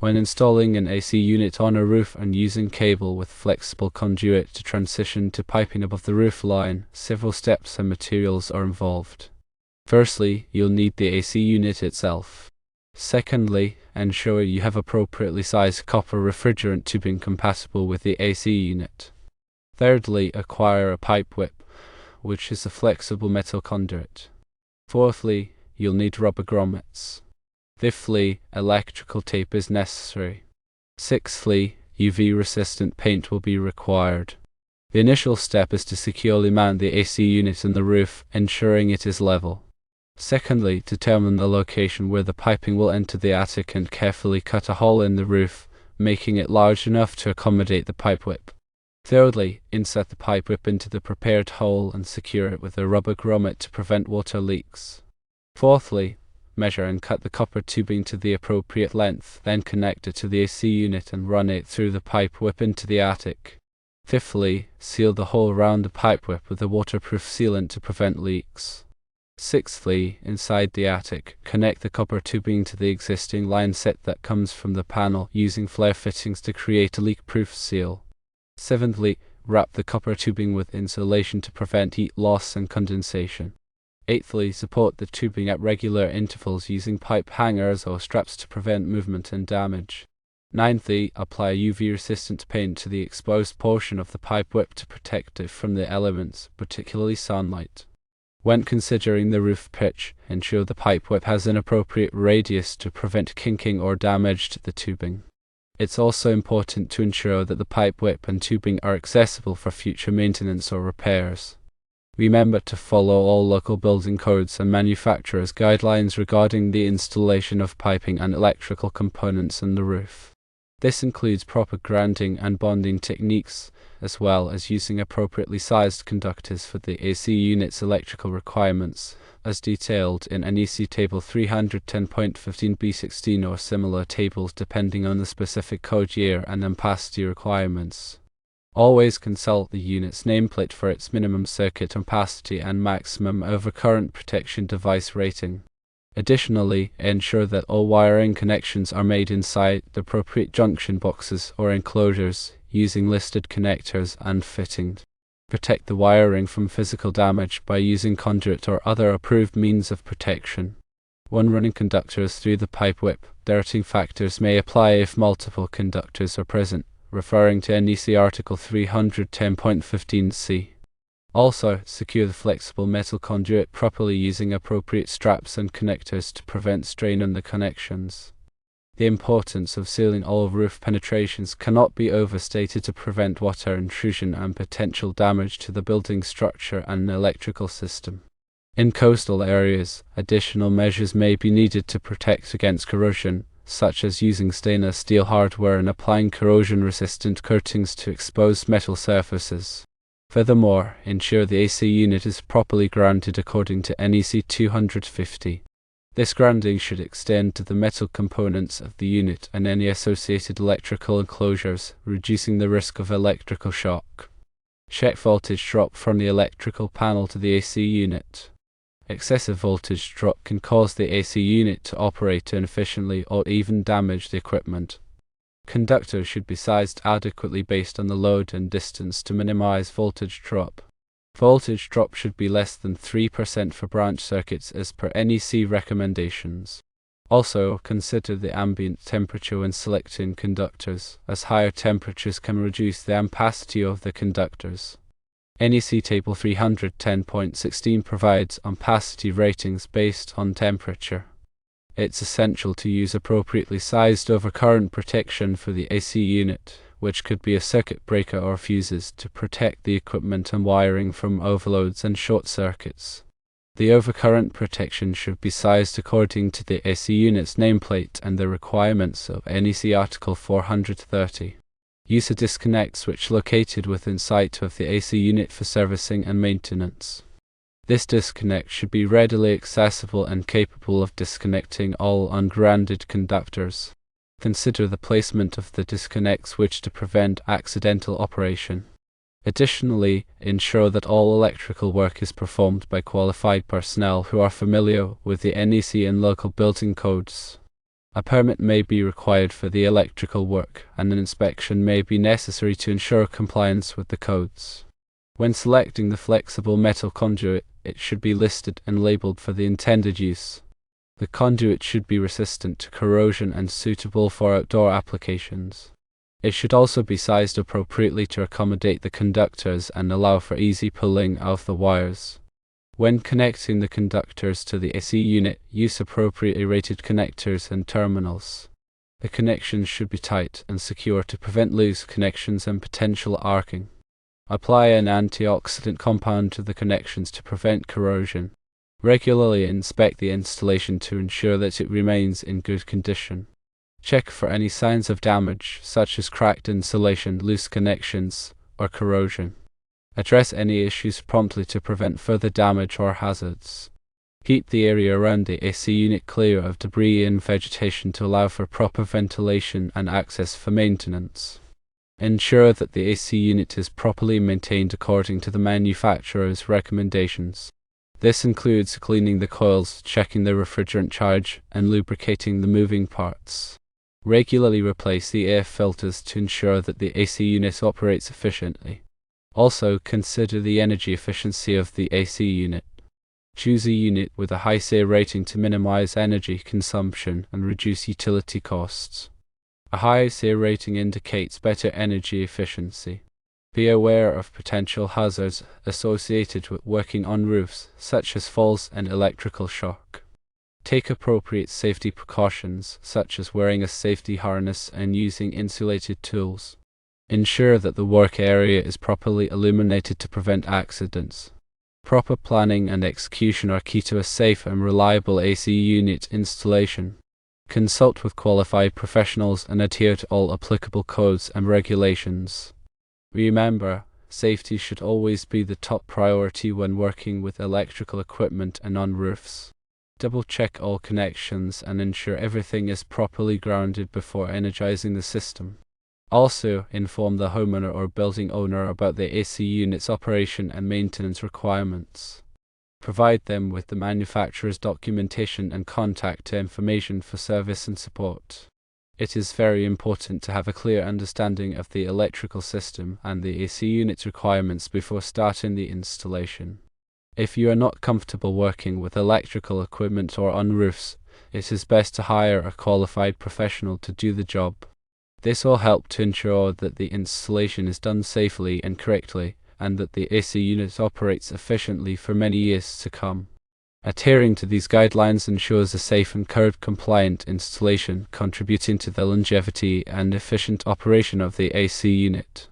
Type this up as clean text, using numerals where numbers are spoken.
When installing an AC unit on a roof and using cable with flexible conduit to transition to piping above the roof line, several steps and materials are involved. Firstly, you'll need the AC unit itself. Secondly, ensure you have appropriately sized copper refrigerant tubing compatible with the AC unit. Thirdly, acquire a pipe whip, which is a flexible metal conduit. Fourthly, you'll need rubber grommets. Fifthly, electrical tape is necessary. Sixthly, UV-resistant paint will be required. The initial step is to securely mount the AC unit in the roof, ensuring it is level. Secondly, determine the location where the piping will enter the attic and carefully cut a hole in the roof, making it large enough to accommodate the pipe whip. Thirdly, insert the pipe whip into the prepared hole and secure it with a rubber grommet to prevent water leaks. Fourthly, measure and cut the copper tubing to the appropriate length, then connect it to the AC unit and run it through the pipe whip into the attic. Fifthly, seal the hole around the pipe whip with a waterproof sealant to prevent leaks. Sixthly, inside the attic, connect the copper tubing to the existing line set that comes from the panel using flare fittings to create a leak-proof seal. Seventhly, wrap the copper tubing with insulation to prevent heat loss and condensation. Eighthly, support the tubing at regular intervals using pipe hangers or straps to prevent movement and damage. Ninthly, apply UV-resistant paint to the exposed portion of the pipe whip to protect it from the elements, particularly sunlight. When considering the roof pitch, ensure the pipe whip has an appropriate radius to prevent kinking or damage to the tubing. It's also important to ensure that the pipe whip and tubing are accessible for future maintenance or repairs. Remember to follow all local building codes and manufacturers' guidelines regarding the installation of piping and electrical components in the roof. This includes proper grounding and bonding techniques, as well as using appropriately sized conductors for the AC unit's electrical requirements, as detailed in NEC Table 310.15b16 or similar tables depending on the specific code year and ampacity requirements. Always consult the unit's nameplate for its minimum circuit ampacity and maximum overcurrent protection device rating. Additionally, ensure that all wiring connections are made inside the appropriate junction boxes or enclosures using listed connectors and fittings. Protect the wiring from physical damage by using conduit or other approved means of protection. When running conductors through the pipe whip, dirting factors may apply if multiple conductors are present, referring to NEC Article 310.15c. Also, secure the flexible metal conduit properly using appropriate straps and connectors to prevent strain on the connections. The importance of sealing all roof penetrations cannot be overstated to prevent water intrusion and potential damage to the building structure and electrical system. In coastal areas, additional measures may be needed to protect against corrosion, such as using stainless steel hardware and applying corrosion-resistant coatings to exposed metal surfaces. Furthermore, ensure the AC unit is properly grounded according to NEC 250. This grounding should extend to the metal components of the unit and any associated electrical enclosures, reducing the risk of electrical shock. Check voltage drop from the electrical panel to the AC unit. Excessive voltage drop can cause the AC unit to operate inefficiently or even damage the equipment. Conductors should be sized adequately based on the load and distance to minimize voltage drop. Voltage drop should be less than 3% for branch circuits as per NEC recommendations. Also, consider the ambient temperature when selecting conductors, as higher temperatures can reduce the ampacity of the conductors. NEC Table 310.16 provides ampacity ratings based on temperature. It's essential to use appropriately sized overcurrent protection for the AC unit, which could be a circuit breaker or fuses, to protect the equipment and wiring from overloads and short circuits. The overcurrent protection should be sized according to the AC unit's nameplate and the requirements of NEC Article 430. Use a disconnect switch located within sight of the AC unit for servicing and maintenance. This disconnect should be readily accessible and capable of disconnecting all ungrounded conductors. Consider the placement of the disconnect switch to prevent accidental operation. Additionally, ensure that all electrical work is performed by qualified personnel who are familiar with the NEC and local building codes. A permit may be required for the electrical work, and an inspection may be necessary to ensure compliance with the codes. When selecting the flexible metal conduit, it should be listed and labeled for the intended use. The conduit should be resistant to corrosion and suitable for outdoor applications. It should also be sized appropriately to accommodate the conductors and allow for easy pulling of the wires. When connecting the conductors to the AC unit, use appropriately rated connectors and terminals. The connections should be tight and secure to prevent loose connections and potential arcing. Apply an antioxidant compound to the connections to prevent corrosion. Regularly inspect the installation to ensure that it remains in good condition. Check for any signs of damage, such as cracked insulation, loose connections, or corrosion. Address any issues promptly to prevent further damage or hazards. Keep the area around the AC unit clear of debris and vegetation to allow for proper ventilation and access for maintenance. Ensure that the AC unit is properly maintained according to the manufacturer's recommendations. This includes cleaning the coils, checking the refrigerant charge, and lubricating the moving parts. Regularly replace the air filters to ensure that the AC unit operates efficiently. Also, consider the energy efficiency of the AC unit. Choose a unit with a high SAE rating to minimize energy consumption and reduce utility costs. A high SAE rating indicates better energy efficiency. Be aware of potential hazards associated with working on roofs, such as falls and electrical shock. Take appropriate safety precautions, such as wearing a safety harness and using insulated tools. Ensure that the work area is properly illuminated to prevent accidents. Proper planning and execution are key to a safe and reliable AC unit installation. Consult with qualified professionals and adhere to all applicable codes and regulations. Remember, safety should always be the top priority when working with electrical equipment and on roofs. Double-check all connections and ensure everything is properly grounded before energizing the system. Also, inform the homeowner or building owner about the AC unit's operation and maintenance requirements. Provide them with the manufacturer's documentation and contact information for service and support. It is very important to have a clear understanding of the electrical system and the AC unit's requirements before starting the installation. If you are not comfortable working with electrical equipment or on roofs, it is best to hire a qualified professional to do the job. This will help to ensure that the installation is done safely and correctly, and that the AC unit operates efficiently for many years to come. Adhering to these guidelines ensures a safe and code-compliant installation, contributing to the longevity and efficient operation of the AC unit.